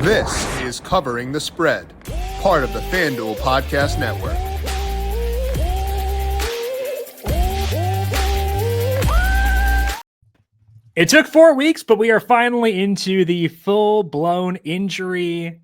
This is Covering the Spread, part of the FanDuel Podcast Network. It took 4 weeks, but we are finally into the full-blown injury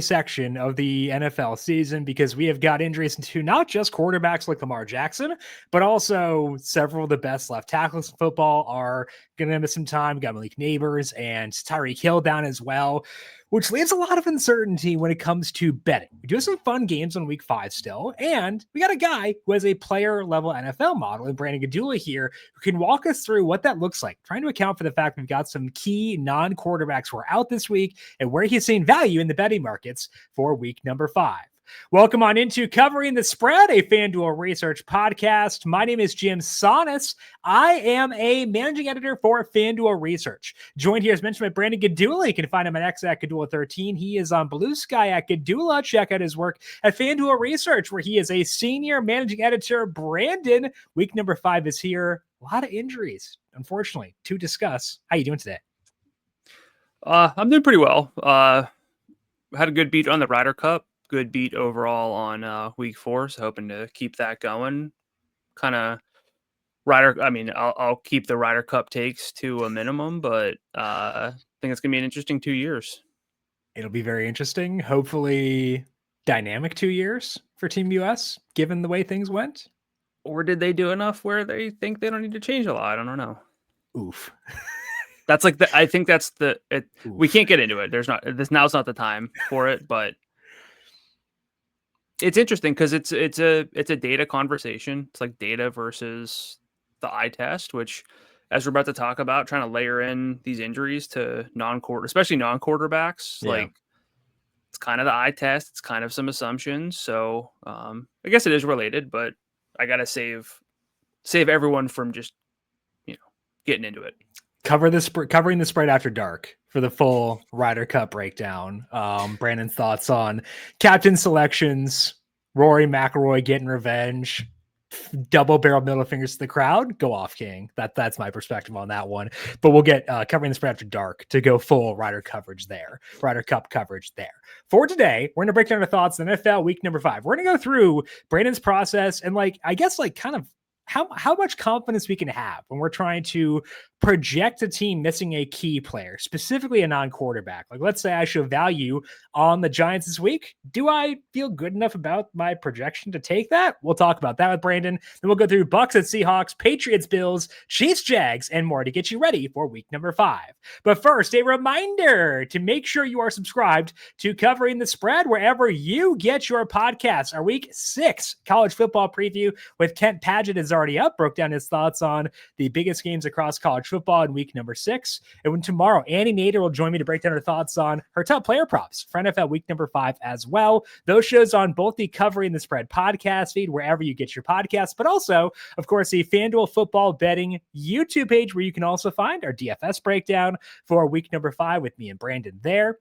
section of the NFL season, because we have got injuries to not just quarterbacks like Lamar Jackson, but also several of the best left tackles in football are going to miss some time. We got Malik Neighbors and Tyreek Hill down as well, which leaves a lot of uncertainty when it comes to betting. We do have some fun games on week 5 still, and we got a guy who has a player-level NFL model in Brandon Gdula here who can walk us through what that looks like, trying to account for the fact we've got some key non-quarterbacks who are out this week and where he's seeing value in the betting markets for week number 5. Welcome on into Covering the Spread, a FanDuel Research podcast. My name is JimSannes. I am a managing editor for FanDuel Research. Joined here, as mentioned, by Brandon Gdula. You can find him at X at Gdula13. He is on Blue Sky at Gdula. Check out his work at FanDuel Research, where he is a senior managing editor. Brandon, week number 5 is here. A lot of injuries, unfortunately, to discuss. How you doing today? I'm doing pretty well. Had a good beat on the Ryder Cup. Good beat overall on week 4, so hoping to keep that going. I'll keep the Ryder Cup takes to a minimum, but I think it's gonna be an interesting 2 years. It'll be very interesting. Hopefully dynamic 2 years for Team US, given the way things went. Or did they do enough where they think they don't need to change a lot? I don't know. Oof. That's like I think that's we can't get into it. Now's not the time for it, but it's interesting because it's a data conversation. It's like data versus the eye test, which, as we're about to talk about, trying to layer in these injuries to especially non-quarterbacks, like it's kind of the eye test. It's kind of some assumptions. So I guess it is related, but I got to save everyone from just, getting into it. Covering the spread after dark for the full Ryder Cup breakdown. Brandon's thoughts on captain selections, Rory McIlroy getting revenge, double barrel middle fingers to the crowd. Go off, King. That's my perspective on that one. But we'll get covering the spread after dark to go full Ryder Cup coverage there. For today, we're going to break down our thoughts on NFL week number 5. We're going to go through Brandon's process and kind of how much confidence we can have when we're trying to project a team missing a key player, specifically a non-quarterback. Like, let's say I show value on the Giants this week. Do I feel good enough about my projection to take that? We'll talk about that with Brandon. Then we'll go through Bucs at Seahawks, Patriots, Bills, Chiefs, Jags, and more to get you ready for week number 5. But first, a reminder to make sure you are subscribed to Covering the Spread wherever you get your podcasts. Our week 6 college football preview with Kent Padgett is already up, broke down his thoughts on the biggest games across college football in week number 6. And when tomorrow, Annie Nader will join me to break down her thoughts on her top player props for NFL week number 5 as well. Those shows on both the Covering the Spread podcast feed, wherever you get your podcasts, but also, of course, the FanDuel football betting YouTube page, where you can also find our DFS breakdown for week number 5 with me and Brandon there.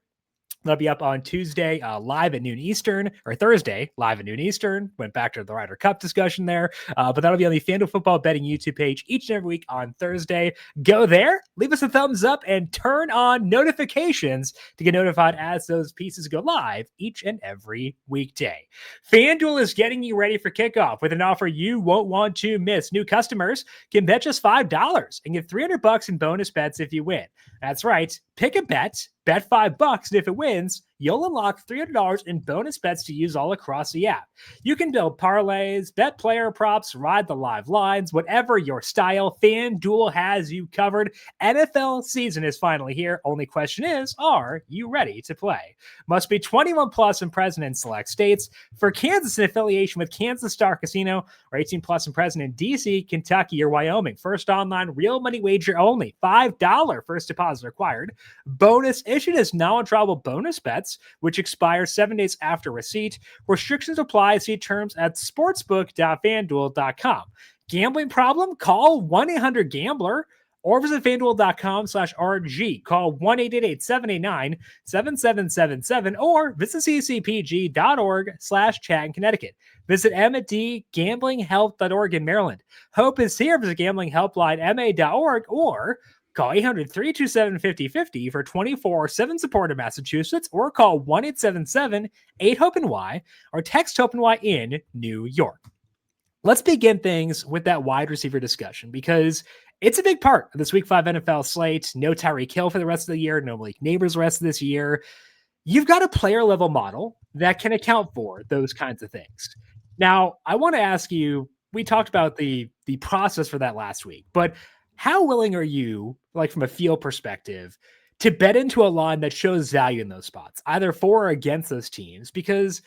That'll be up on Tuesday, live at noon Eastern, or Thursday, live at noon Eastern. Went back to the Ryder Cup discussion there. But that'll be on the FanDuel Football Betting YouTube page each and every week on Thursday. Go there, leave us a thumbs up, and turn on notifications to get notified as those pieces go live each and every weekday. FanDuel is getting you ready for kickoff with an offer you won't want to miss. New customers can bet just $5 and get $300 in bonus bets if you win. That's right. Pick a bet $5, and if it wins, you'll unlock $300 in bonus bets to use all across the app. You can build parlays, bet player props, ride the live lines, whatever your style, FanDuel has you covered. NFL season is finally here. Only question is, are you ready to play? Must be 21 plus and present in select states. For Kansas, in affiliation with Kansas Star Casino, or 18 plus and present in DC, Kentucky, or Wyoming. First online real money wager only. $5 first deposit required. Bonus issued as non-withdrawable bonus bets, which expire 7 days after receipt. Restrictions apply. See terms at sportsbook.fanduel.com. Gambling problem? Call 1-800-GAMBLER or visit fanduel.com/RG. Call 1-888-789-7777 or visit ccpg.org/chat in Connecticut. Visit mdgamblinghelp.org in Maryland. Hope is here. Visit gamblinghelplinema.org or Call 800-327-5050 for 24/7 support in Massachusetts, or call 1-877-8-HOPE-NY or text HOPE-NY in New York. Let's begin things with that wide receiver discussion, because it's a big part of this Week 5 NFL slate. No Tyreek Hill for the rest of the year, no Malik Neighbors the rest of this year. You've got a player level model that can account for those kinds of things. Now, I want to ask you, we talked about the process for that last week, but how willing are you, like from a field perspective, to bet into a line that shows value in those spots, either for or against those teams? Because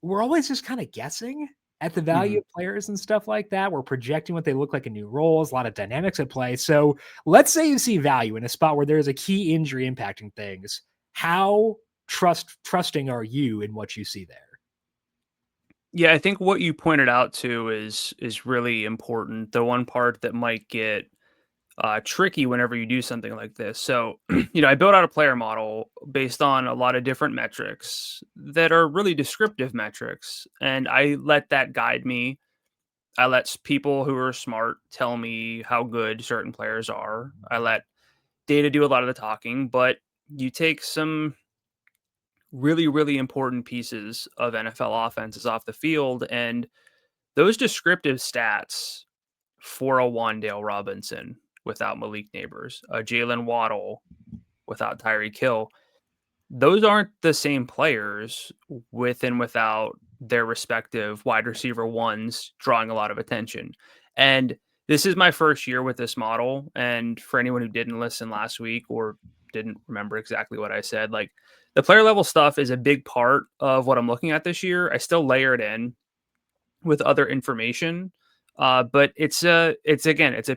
we're always just kind of guessing at the value of players and stuff like that. We're projecting what they look like in new roles, a lot of dynamics at play. So let's say you see value in a spot where there's a key injury impacting things. How trusting are you in what you see there? Yeah, I think what you pointed out too is really important. The one part that might get tricky whenever you do something like this. So, I built out a player model based on a lot of different metrics that are really descriptive metrics, and I let that guide me. I let people who are smart tell me how good certain players are. I let data do a lot of the talking, but you take some really, really important pieces of NFL offenses off the field, and those descriptive stats for a Wan'Dale Robinson without Malik Neighbors, a Jalen Waddle without Tyreek Hill, those aren't the same players with and without their respective wide receiver ones drawing a lot of attention. And this is my first year with this model. And for anyone who didn't listen last week or didn't remember exactly what I said, like, the player level stuff is a big part of what I'm looking at this year. I still layer it in with other information. But it's a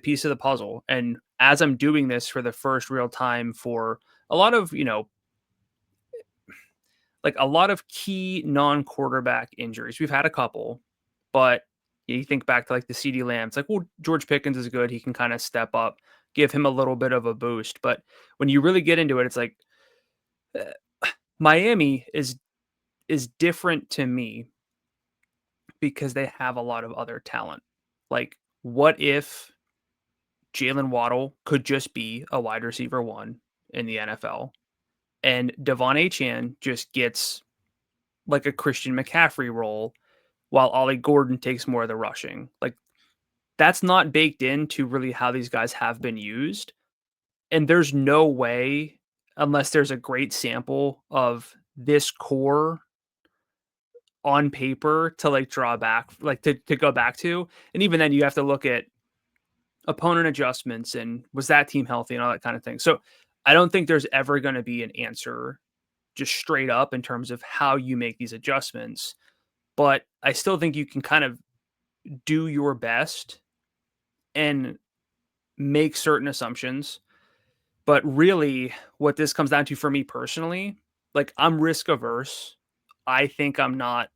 piece of the puzzle. And as I'm doing this for the first real time for a lot of, like a lot of key non-quarterback injuries, we've had a couple, but you think back to like the CD Lamb, it's like, well, George Pickens is good. He can kind of step up, give him a little bit of a boost. But when you really get into it, it's like Miami is different to me because they have a lot of other talent. Like, what if Jalen Waddle could just be a wide receiver one in the NFL, and Devon Achane just gets like a Christian McCaffrey role while Ollie Gordon takes more of the rushing? Like, that's not baked into really how these guys have been used. And there's no way, unless there's a great sample of this core on paper to like draw back, like to go back to. And even then you have to look at opponent adjustments and was that team healthy and all that kind of thing. So I don't think there's ever going to be an answer just straight up in terms of how you make these adjustments. But I still think you can kind of do your best and make certain assumptions. But really what this comes down to for me personally, like, I'm risk averse. I think I'm not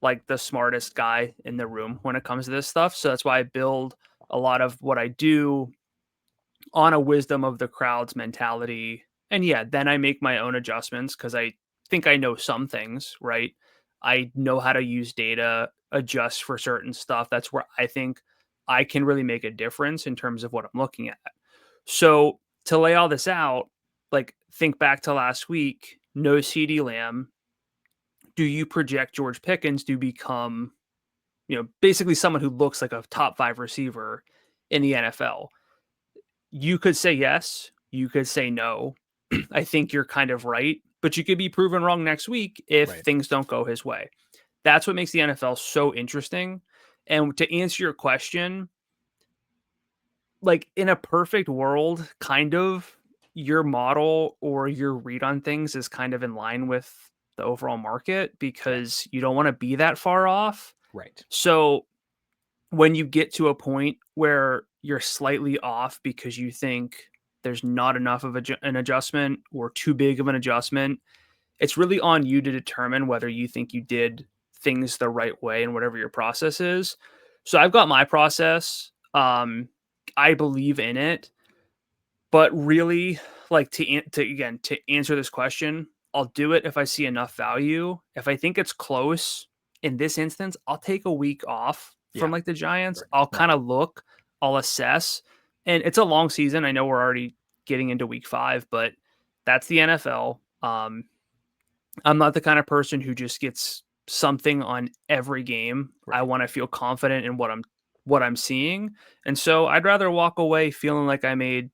like the smartest guy in the room when it comes to this stuff. So that's why I build a lot of what I do on a wisdom of the crowd's mentality. And yeah, then I make my own adjustments because I think I know some things, right? I know how to use data, adjust for certain stuff. That's where I think I can really make a difference in terms of what I'm looking at. So to lay all this out, like, think back to last week, no CeeDee Lamb. Do you project George Pickens to become, basically someone who looks like a top 5 receiver in the NFL? You could say yes. You could say no. I think you're kind of right, but you could be proven wrong next week if things don't go his way. That's what makes the NFL so interesting. And to answer your question, like, in a perfect world, kind of your model or your read on things is kind of in line with the overall market because you don't want to be that far off. Right. So when you get to a point where you're slightly off because you think there's not enough of an adjustment or too big of an adjustment, it's really on you to determine whether you think you did things the right way and whatever your process is. So I've got my process. I believe in it, but really, like, to answer this question, I'll do it if I see enough value. If I think it's close, in this instance, I'll take a week off from like the Giants. I'll kind of look, I'll assess, And it's a long season. I know we're already getting into week 5, but that's the NFL. I'm not the kind of person who just gets something on every game. Right. I want to feel confident in what I'm seeing. And so I'd rather walk away feeling like I made,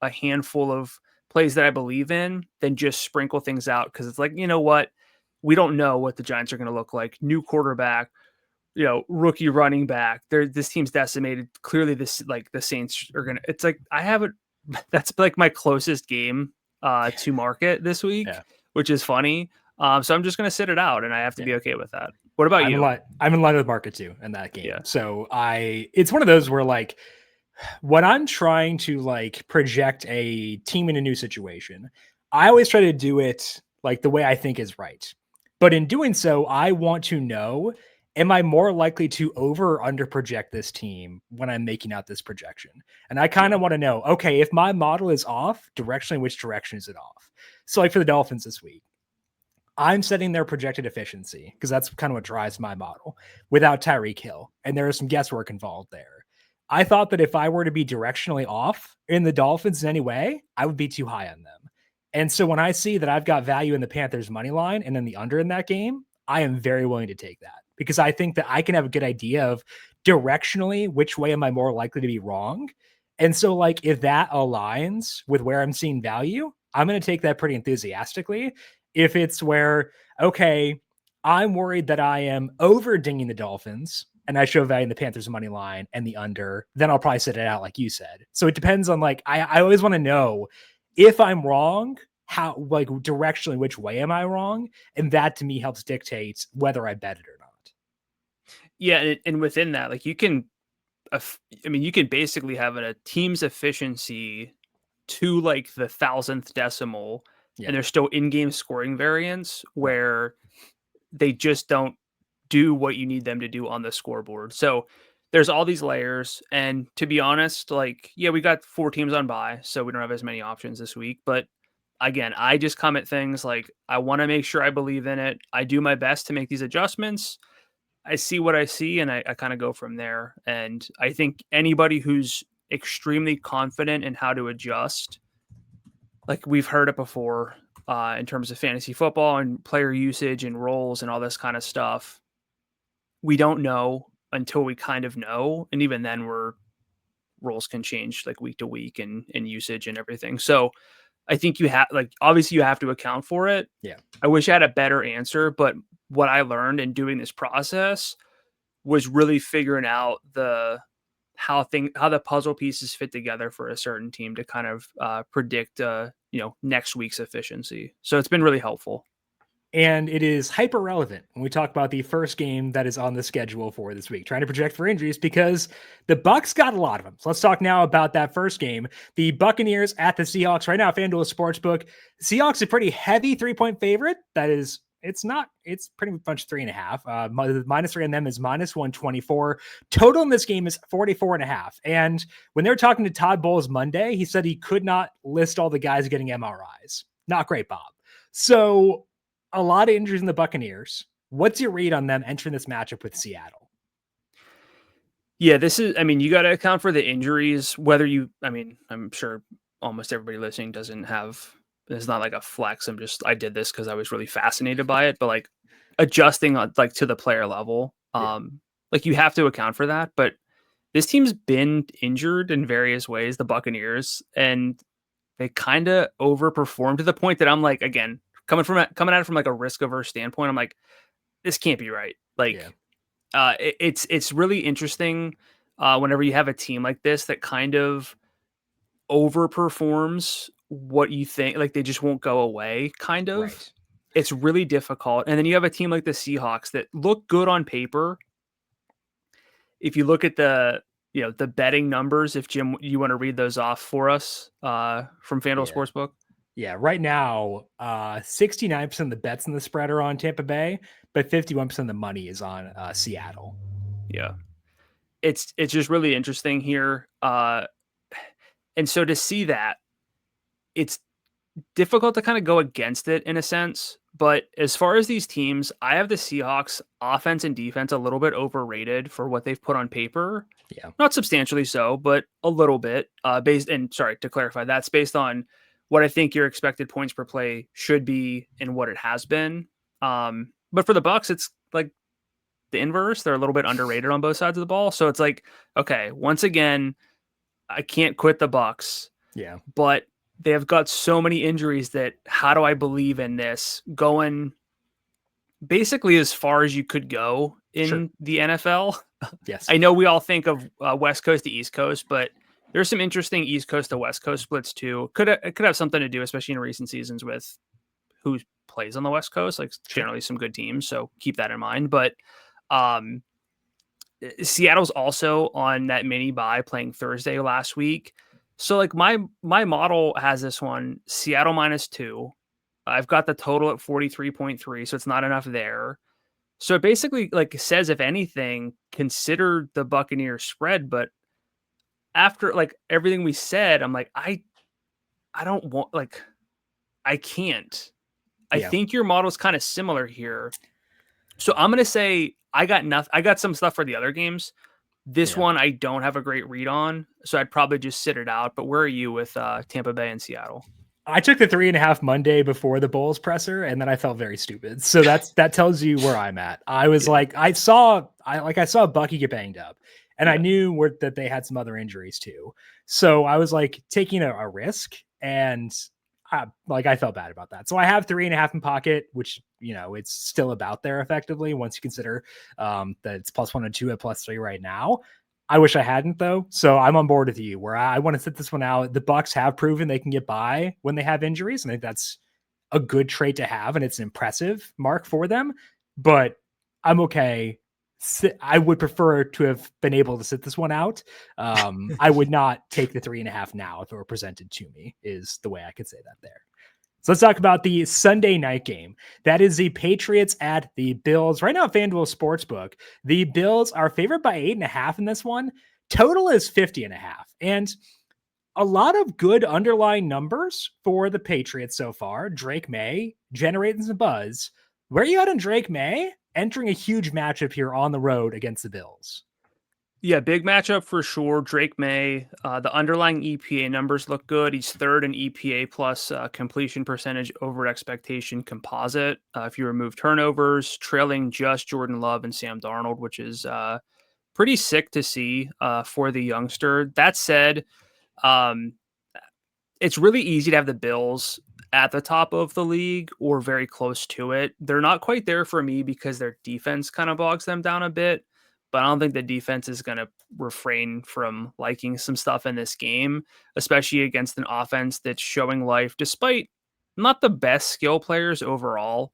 a handful of plays that I believe in than just sprinkle things out, because it's like, you know what? We don't know what the Giants are going to look like. New quarterback, rookie running back. This team's decimated. Clearly the Saints are going to, it's like, I haven't, that's like my closest game to market this week, Yeah. which is funny. So I'm just going to sit it out, and I have to be okay with that. What about you? I'm in line with market too in that game. Yeah. So it's one of those where like when I'm trying to like project a team in a new situation, I always try to do it like the way I think is right. But in doing so, I want to know, am I more likely to over or under project this team when I'm making out this projection? And I kind of want to know, okay, if my model is off directionally, which direction is it off? So like for the Dolphins this week, I'm setting their projected efficiency because that's kind of what drives my model without Tyreek Hill. And there is some guesswork involved there. I thought that if I were to be directionally off in the Dolphins in any way, I would be too high on them. And so when I see that I've got value in the Panthers money line and then the under in that game, I am very willing to take that because I think that I can have a good idea of directionally which way am I more likely to be wrong. And so like if that aligns with where I'm seeing value, I'm going to take that pretty enthusiastically. If it's where, okay, I'm worried that I am over dinging the Dolphins and I show value in the Panthers money line and the under, then I'll probably sit it out like you said. So it depends on like, I always want to know if I'm wrong, how like directionally, which way am I wrong? And that to me helps dictate whether I bet it or not. Yeah. And within that, like you can basically have a team's efficiency to like the 1,000th decimal, and there's still in-game scoring variance where they just don't do what you need them to do on the scoreboard. So there's all these layers. And to be honest, like, yeah, we got 4 teams on bye, so we don't have as many options this week. But again, I just come at things like I want to make sure I believe in it. I do my best to make these adjustments. I see what I see, and I kind of go from there. And I think anybody who's extremely confident in how to adjust, like we've heard it before in terms of fantasy football and player usage and roles and all this kind of stuff, we don't know until we kind of know. And even then roles can change like week to week and usage and everything. So I think you have obviously you have to account for it. Yeah. I wish I had a better answer, but what I learned in doing this process was really figuring out how the puzzle pieces fit together for a certain team to kind of predict next week's efficiency. So it's been really helpful. And it is hyper relevant when we talk about the first game that is on the schedule for this week, trying to project for injuries because the Bucs got a lot of them. So let's talk now about that first game. The Buccaneers at the Seahawks right now, FanDuel Sportsbook. Seahawks a pretty heavy 3-point favorite. That is, it's pretty much 3.5. -3 on them is -124. Total in this game is 44.5. And when they were talking to Todd Bowles Monday, he said he could not list all the guys getting MRIs. Not great, Bob. So a lot of injuries in the Buccaneers. What's your read on them entering this matchup with Seattle? Yeah, you got to account for the injuries, I'm sure almost everybody listening it's not like a flex. I did this because I was really fascinated by it, but like adjusting like to the player level, like you have to account for that. But this team's been injured in various ways, the Buccaneers, and they kind of overperformed to the point that I'm like, again, coming at it from like a risk averse standpoint, I'm like, this can't be right. It's really interesting whenever you have a team like this that kind of overperforms what you think, like they just won't go away. Kind of, right. It's really difficult. And then you have a team like the Seahawks that look good on paper. If you look at the betting numbers, if Jim, you want to read those off for us from FanDuel Sportsbook. Yeah, right now, 69% of the bets in the spread are on Tampa Bay, but 51% of the money is on Seattle. Yeah, it's just really interesting here. And so to see that, it's difficult to kind of go against it in a sense, But as far as these teams, I have the Seahawks offense and defense a little bit overrated for what they've put on paper. Yeah. Not substantially so, but a little bit. Sorry to clarify, that's based on what I think your expected points per play should be and what it has been. But for the Bucs, it's like the inverse. They're a little bit underrated on both sides of the ball. So it's like, okay, once again, I can't quit the Bucs. Yeah. But they have got so many injuries that how do I believe in this going basically as far as you could go in the NFL? Yes. I know we all think of West Coast to East Coast, but there's some interesting East Coast to West Coast splits too. It could have something to do, especially in recent seasons, with who plays on the West Coast, like generally some good teams. So keep that in mind. But Seattle's also on that mini bye playing Thursday last week. So like my model has this one, Seattle -2. I've got the total at 43.3, so it's not enough there. So it basically like says, if anything, consider the Buccaneers spread. But after like everything we said, I'm like, I don't want, like, I can't. I think your model's kind of similar here. So I'm going to say I got some stuff for the other games. This one I don't have a great read on, so I'd probably just sit it out. But where are you with Tampa Bay and Seattle? I took the 3.5 Monday before the Bulls presser, and then I felt very stupid. So that tells you where I'm at. I was like, I saw Bucky get banged up, and I knew that they had some other injuries too. So I was like taking a risk, and I felt bad about that. So I have 3.5 in pocket, which, it's still about there effectively once you consider that it's +102 at +3 right now. I wish I hadn't though. So I'm on board with you where I want to sit this one out. The Bucs have proven they can get by when they have injuries. And I think that's a good trait to have. And it's an impressive mark for them, but I'm okay. I would prefer to have been able to sit this one out. I would not take the 3.5 now if it were presented to me, is the way I could say that there. So let's talk about the Sunday night game. That is the Patriots at the Bills. Right now, FanDuel Sportsbook, the Bills are favored by 8.5 in this one. Total is 50.5. And a lot of good underlying numbers for the Patriots so far. Drake May generating some buzz. Where are you at on Drake May? Entering a huge matchup here on the road against the Bills. Yeah, big matchup for sure. Drake May, the underlying EPA numbers look good. He's third in EPA plus completion percentage over expectation composite. If you remove turnovers, trailing just Jordan Love and Sam Darnold, which is pretty sick to see for the youngster. That said, it's really easy to have the Bills at the top of the league or very close to it. They're not quite there for me because their defense kind of bogs them down a bit. But I don't think the defense is going to refrain from liking some stuff in this game, especially against an offense that's showing life despite not the best skill players overall.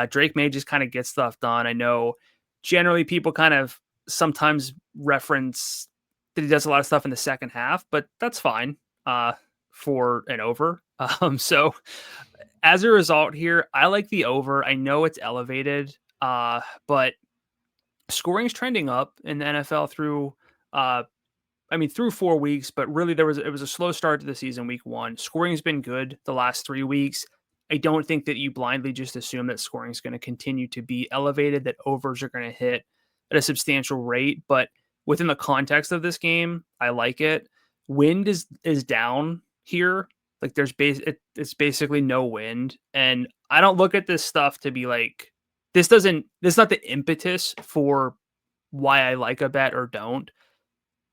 Drake May just kind of get stuff done. I know generally people kind of sometimes reference that he does a lot of stuff in the second half, but that's fine for an over. So as a result here, I like the over. I know it's elevated, but scoring's trending up in the NFL through 4 weeks, but really it was a slow start to the season week 1. Scoring's been good the last 3 weeks. I don't think that you blindly just assume that scoring is going to continue to be elevated, that overs are going to hit at a substantial rate, but within the context of this game, I like it. Wind is down here. Like it's basically no wind, and I don't look at this stuff to be like, this is not the impetus for why I like a bet or don't,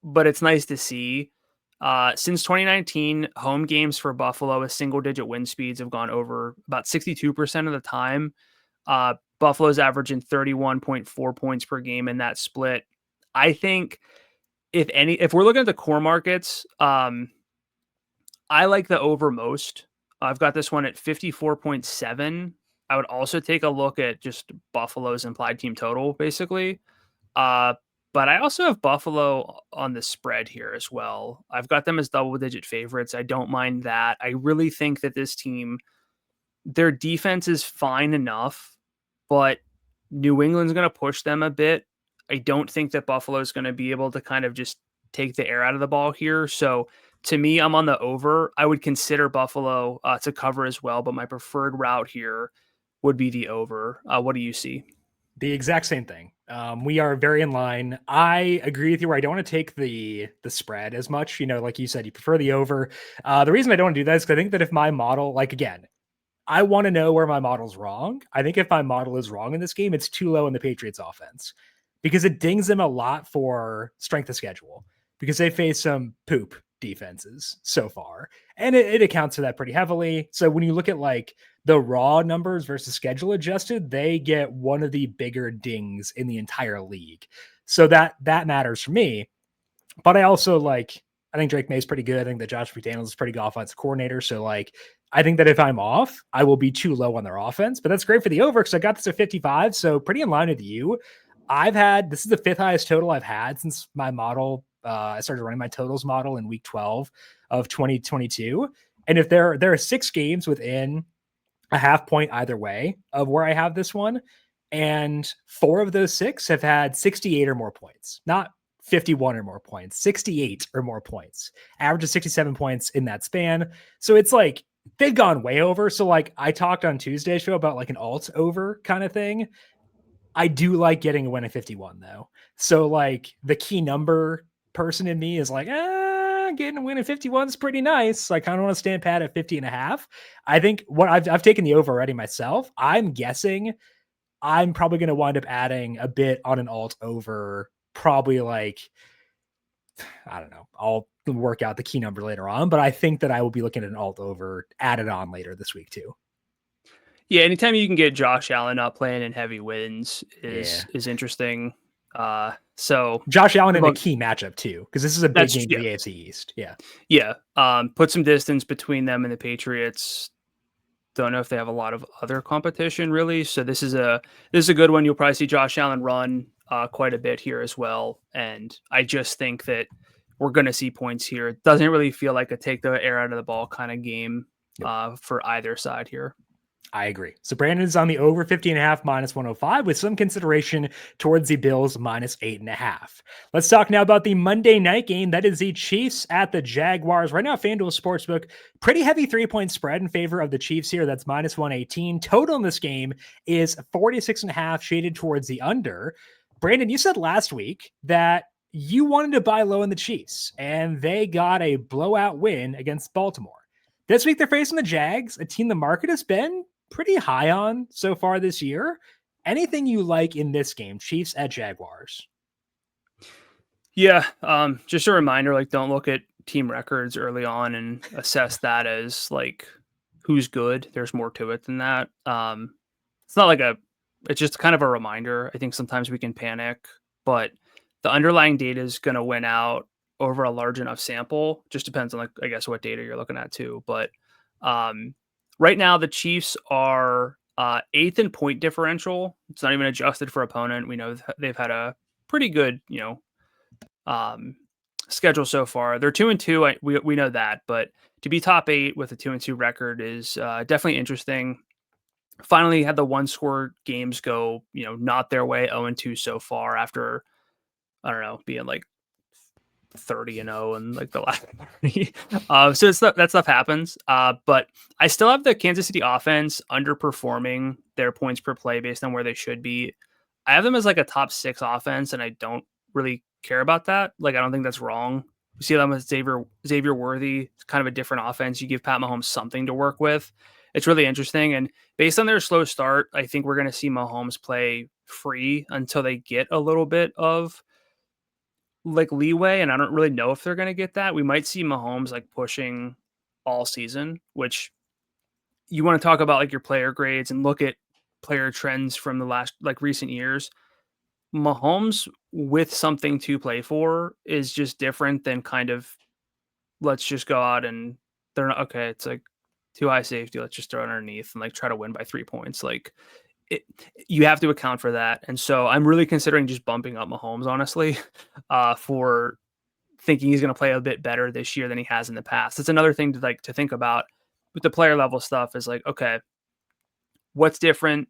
but it's nice to see. Since 2019, home games for Buffalo with single-digit wind speeds have gone over about 62% of the time. Buffalo's averaging 31.4 points per game in that split. I think if we're looking at the core markets, I like the over most. I've got this one at 54.7. I would also take a look at just Buffalo's implied team total, basically. But I also have Buffalo on the spread here as well. I've got them as double-digit favorites. I don't mind that. I really think that this team, their defense is fine enough, but New England's going to push them a bit. I don't think that Buffalo is going to be able to kind of just take the air out of the ball here. So to me, I'm on the over. I would consider Buffalo to cover as well, but my preferred route here would be the over. What do you see? The exact same thing. We are very in line. I agree with you where I don't want to take the spread as much. Like you said, you prefer the over. The reason I don't want to do that is because I think that if my model, like again, I want to know where my model's wrong. I think if my model is wrong in this game, it's too low in the Patriots offense because it dings them a lot for strength of schedule because they face some poop defenses so far. And it accounts for that pretty heavily. So when you look at like the raw numbers versus schedule adjusted, they get one of the bigger dings in the entire league. So that matters for me. But I also I think Drake May's pretty good. I think that Josh McDaniels is pretty good offensive coordinator. So I think that if I'm off, I will be too low on their offense, but that's great for the over because I got this at 55. So pretty in line with you. This is the 5th highest total I've had since my model. I started running my totals model in week 12 of 2022. And if there are 6 games within a half point either way of where I have this one, and 4 of those 6 have had 68 or more points, not 51 or more points, 68 or more points, average of 67 points in that span. So it's like they've gone way over. So I talked on Tuesday's show about an alt over kind of thing. I do like getting a win at 51 though. So the key number person in me is getting a win at 51 is pretty nice. I kind of want to stand pat at 50 and a half. I think what I've taken the over already myself. I'm guessing I'm probably going to wind up adding a bit on an alt over, probably I don't know. I'll work out the key number later on, but I think that I will be looking at an alt over added on later this week too. Yeah, anytime you can get Josh Allen not playing in heavy wins is interesting. So Josh Allen in a key matchup too, because this is a big game for the AFC East. Yeah. Put some distance between them and the Patriots. Don't know if they have a lot of other competition really. So this is a good one. You'll probably see Josh Allen run quite a bit here as well. And I just think that we're going to see points here. It doesn't really feel like a take the air out of the ball kind of game for either side here. I agree. So Brandon's on the over 50.5 minus 105 with some consideration towards the Bills minus 8.5. Let's talk now about the Monday night game. That is the Chiefs at the Jaguars. Right now, FanDuel Sportsbook, pretty heavy 3-point spread in favor of the Chiefs here. That's minus 118. Total in this game is 46.5, shaded towards the under. Brandon, you said last week that you wanted to buy low in the Chiefs, and they got a blowout win against Baltimore. This week, they're facing the Jags, a team the market has been pretty high on so far this year. Anything you like in this game, Chiefs at Jaguars? Yeah, just a reminder, don't look at team records early on and assess that as who's good. There's more to it than that. It's not it's just kind of a reminder. I think sometimes we can panic, but the underlying data is going to win out over a large enough sample. Just depends on I guess what data you're looking at too. But right now the Chiefs are 8th in point differential. It's not even adjusted for opponent. We know they've had a pretty good, schedule so far. They're 2-2. We know that, but to be top 8 with a 2-2 record is definitely interesting. Finally had the 1-score games go, not their way, 0-2 so far after, I don't know, being 30-0 and the last 30. So that stuff happens. But I still have the Kansas City offense underperforming their points per play based on where they should be. I have them as a top 6 offense, and I don't really care about that. I don't think that's wrong. We see them with Xavier Worthy. It's kind of a different offense. You give Pat Mahomes something to work with. It's really interesting. And based on their slow start, I think we're going to see Mahomes play free until they get a little bit of leeway, and I don't really know if they're going to get that. We might see Mahomes pushing all season, which you want to talk about your player grades and look at player trends from the last recent years. Mahomes with something to play for is just different than kind of let's just go out and they're not okay. It's too high safety. Let's just throw it underneath and try to win by 3 points. You have to account for that. And so I'm really considering just bumping up Mahomes, honestly, for thinking he's going to play a bit better this year than he has in the past. It's another thing to think about with the player level stuff is okay, what's different?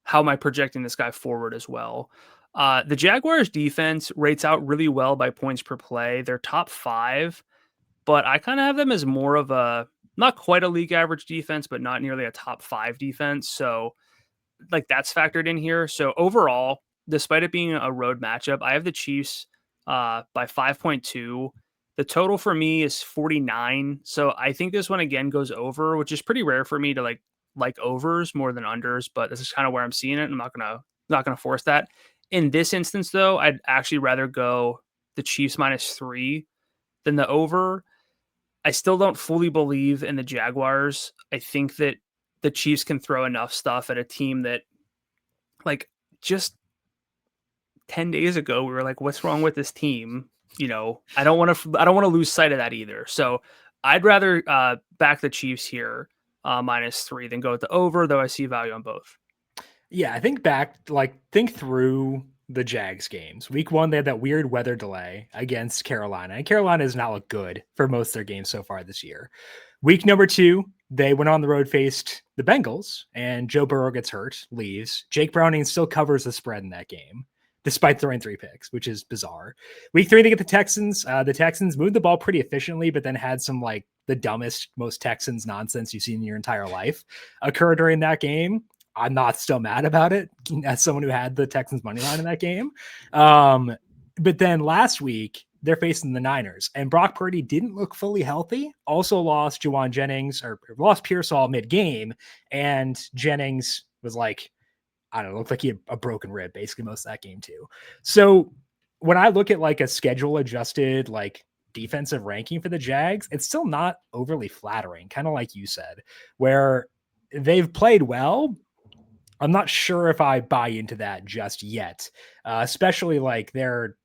How am I projecting this guy forward as well? The Jaguars defense rates out really well by points per play. They're top 5, but I kind of have them as more of a, not quite a league average defense, but not nearly a top 5 defense. So like that's factored in here. So overall, despite it being a road matchup, I have the Chiefs by 5.2. The total for me is 49. So I think this one again goes over, which is pretty rare for me to like overs more than unders, but this is kind of where I'm seeing it. I'm not gonna force that. In this instance, though, I'd actually rather go the Chiefs -3 than the over. I still don't fully believe in the Jaguars. I think that the Chiefs can throw enough stuff at a team that, like, just 10 days ago we were like, what's wrong with this team? I don't want to lose sight of that either. So I'd rather back the Chiefs here -3 than go with the over, though I see value on both. Yeah, I think think through the Jags games. Week 1, they had that weird weather delay against Carolina, and Carolina has not looked good for most of their games so far this year. Week number 2, they went on the road, faced the Bengals, and Joe Burrow gets hurt, leaves. Jake Browning still covers the spread in that game, despite throwing 3 picks, which is bizarre. Week 3, they get the Texans. The Texans moved the ball pretty efficiently, but then had some the dumbest, most Texans nonsense you've seen in your entire life occur during that game. I'm not still mad about it as someone who had the Texans money line in that game. But then last week, they're facing the Niners, and Brock Purdy didn't look fully healthy. Also lost Juwan Jennings, or lost Pearsall mid-game, and Jennings was I don't know, looked like he had a broken rib basically most of that game too. So when I look at a schedule adjusted defensive ranking for the Jags, it's still not overly flattering, kind of like you said, where they've played well. I'm not sure if I buy into that just yet, especially their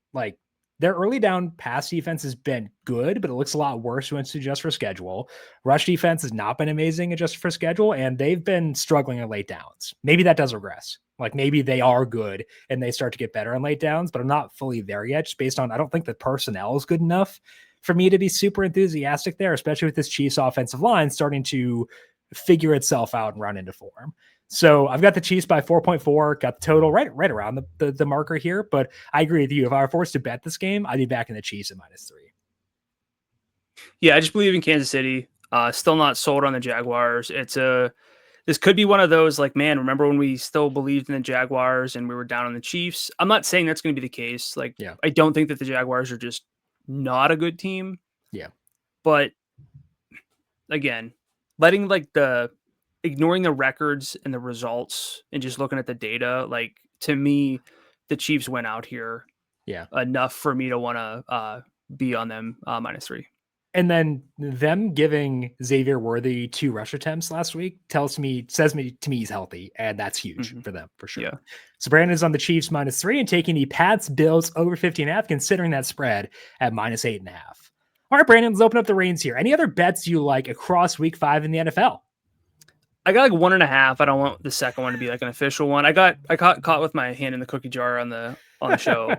early down pass defense has been good, but it looks a lot worse once you adjust for schedule. Rush defense has not been amazing adjusted for schedule, and they've been struggling in late downs. Maybe that does regress. Maybe they are good and they start to get better on late downs, but I'm not fully there yet, just based on I don't think the personnel is good enough for me to be super enthusiastic there, especially with this Chiefs offensive line starting to figure itself out and run into form. So I've got the Chiefs by 4.4, got the total right around the marker here. But I agree with you. If I were forced to bet this game, I'd be backing the Chiefs at -3. Yeah, I just believe in Kansas City. Still not sold on the Jaguars. This could be one of those man, remember when we still believed in the Jaguars and we were down on the Chiefs? I'm not saying that's going to be the case. Yeah. I don't think that the Jaguars are just not a good team. Yeah. But again, ignoring the records and the results and just looking at the data, to me, the Chiefs went out here. Yeah. Enough for me to want to be on them -3. And then them giving Xavier Worthy 2 rush attempts last week says to me he's healthy, and that's huge for them for sure. Yeah. So Brandon's on the Chiefs -3 and taking the Pats Bills over 50.5, considering that spread at -8.5. All right, Brandon, let's open up the reins here. Any other bets you like across week 5 in the NFL? I got 1.5. I don't want the second one to be an official one. I got caught with my hand in the cookie jar on the show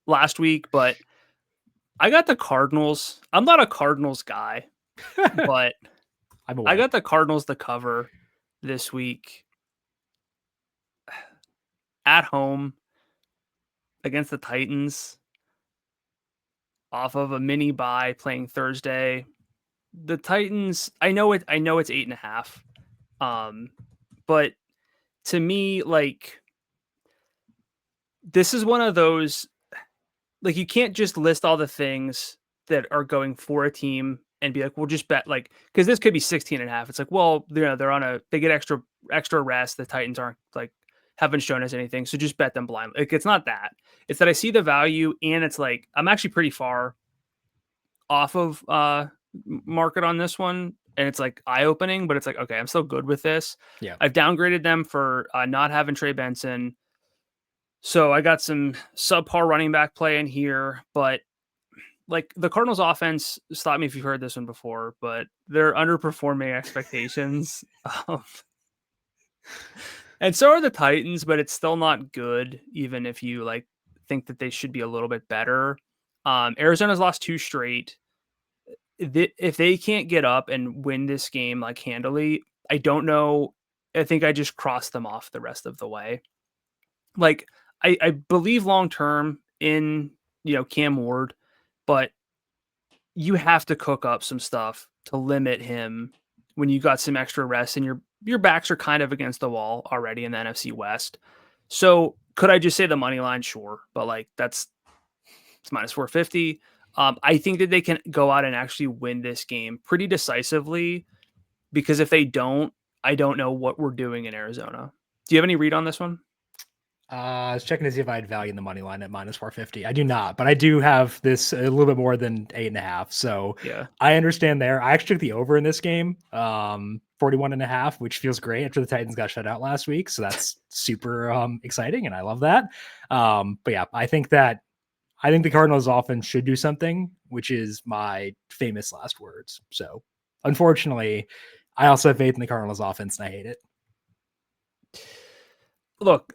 last week, but I got the Cardinals. I'm not a Cardinals guy, but I got the Cardinals to cover this week at home against the Titans off of a mini bye playing Thursday. The Titans, I know it's 8.5. But to me, this is one of those, you can't just list all the things that are going for a team and be we'll just bet because this could be 16.5. It's well, they get extra rest. The Titans aren't haven't shown us anything. So just bet them blindly. It's not that. It's that I see the value, and it's I'm actually pretty far off of market on this one, and it's eye-opening, but it's okay, I'm still good with this. Yeah. I've downgraded them for not having Trey Benson, so I got some subpar running back play in here, but the Cardinals offense, stop me if you've heard this one before, but they're underperforming expectations. And so are the Titans, but it's still not good, even if you think that they should be a little bit better. Arizona's lost 2 straight. If they can't get up and win this game handily, I don't know. I think I just crossed them off the rest of the way. I believe long term in Cam Ward, but you have to cook up some stuff to limit him when you got some extra rest and your backs are kind of against the wall already in the NFC West. So could I just say the money line? Sure. But like it's minus 450. I think that they can go out and actually win this game pretty decisively, because if they don't, I don't know what we're doing in Arizona. Do you have any read on this one? I was checking to see if I had value in the money line at minus 450. I do not, but I do have this a little bit more than 8.5. So yeah, I understand there. I actually took the over in this game, 41.5, which feels great after the Titans got shut out last week. So that's super exciting, and I love that. But yeah, I think the Cardinals offense should do something, which is my famous last words. So unfortunately, I also have faith in the Cardinals offense, and I hate it. Look,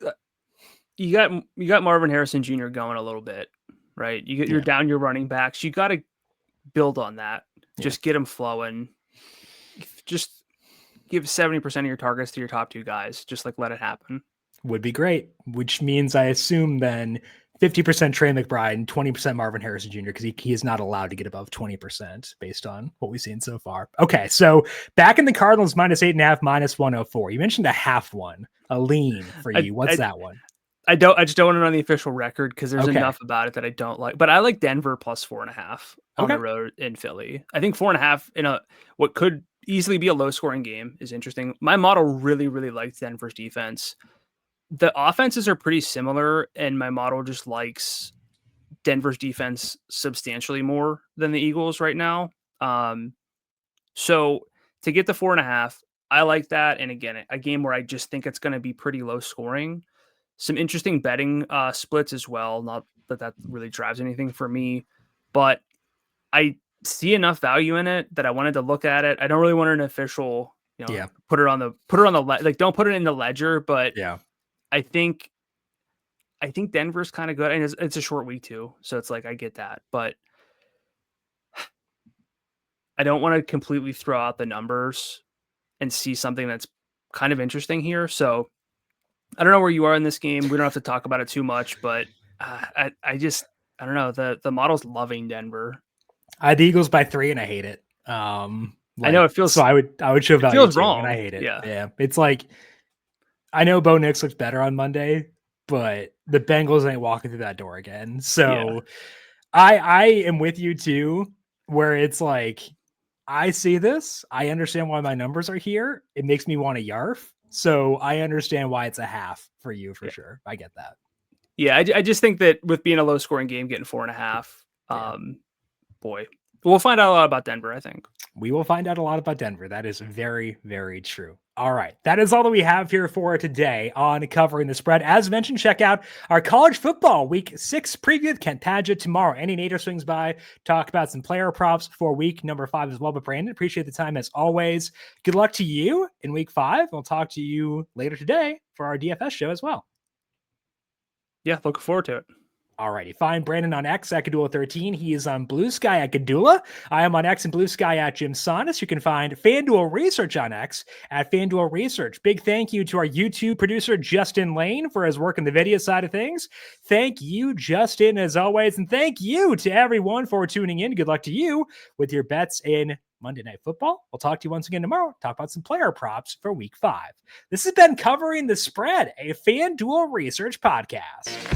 you got Marvin Harrison Jr. going a little bit, right? You're down your running backs. You got to build on that. Just get them flowing. Just give 70% of your targets to your top two guys. Just like let it happen. Would be great, which means I assume then 50% Trey McBride and 20% Marvin Harrison Jr. because he is not allowed to get above 20% based on what we've seen so far. Okay, so back in the Cardinals, minus 8.5, minus 104. You mentioned a half one, a lean for you. What's that one? I just don't want it on the official record because there's enough about it that I don't like. But I like Denver plus 4.5 on the road in Philly. I think 4.5 in what could easily be a low scoring game is interesting. My model really, really likes Denver's defense. The offenses are pretty similar, and my model just likes Denver's defense substantially more than the Eagles right now. So to get the 4.5, I like that. And again, a game where I just think it's going to be pretty low scoring. Some interesting betting splits as well. Not that really drives anything for me, but I see enough value in it that I wanted to look at it. I don't really want an official, put it on the don't put it in the ledger, but I think Denver's kind of good, and it's a short week too, so it's like I get that, but I don't want to completely throw out the numbers and see something that's kind of interesting here. So I don't know where you are in this game. We don't have to talk about it too much, but I don't know. The model's loving Denver. I had the Eagles by 3, and I hate it. I know it feels so. I would show value. Feels wrong, and I hate it. Yeah. It's like I know Bo Nix looks better on Monday, but the Bengals ain't walking through that door again. So I am with you too, where it's like I see this. I understand why my numbers are here. It makes me want to yarf. So I understand why it's a half for you for sure. I get that. Yeah, I just think that with being a low scoring game, getting 4.5, boy, we'll find out a lot about Denver, I think. We will find out a lot about Denver. That is very, very true. All right. That is all that we have here for today on Covering the Spread. As mentioned, check out our college football week 6 preview with Kent Padgett tomorrow. Andy Nader swings by, talk about some player props for week number 5 as well. But Brandon, appreciate the time as always. Good luck to you in week 5. We'll talk to you later today for our DFS show as well. Yeah, looking forward to it. All righty. Find Brandon on X at Gdula13. He is on Blue Sky at Gdula. I am on X and Blue Sky at JimSannes. You can find FanDuel Research on X at FanDuel Research. Big thank you to our YouTube producer, Justin Lane, for his work in the video side of things. Thank you, Justin, as always. And thank you to everyone for tuning in. Good luck to you with your bets in Monday Night Football. We'll talk to you once again tomorrow. Talk about some player props for week 5. This has been Covering the Spread, a FanDuel Research podcast.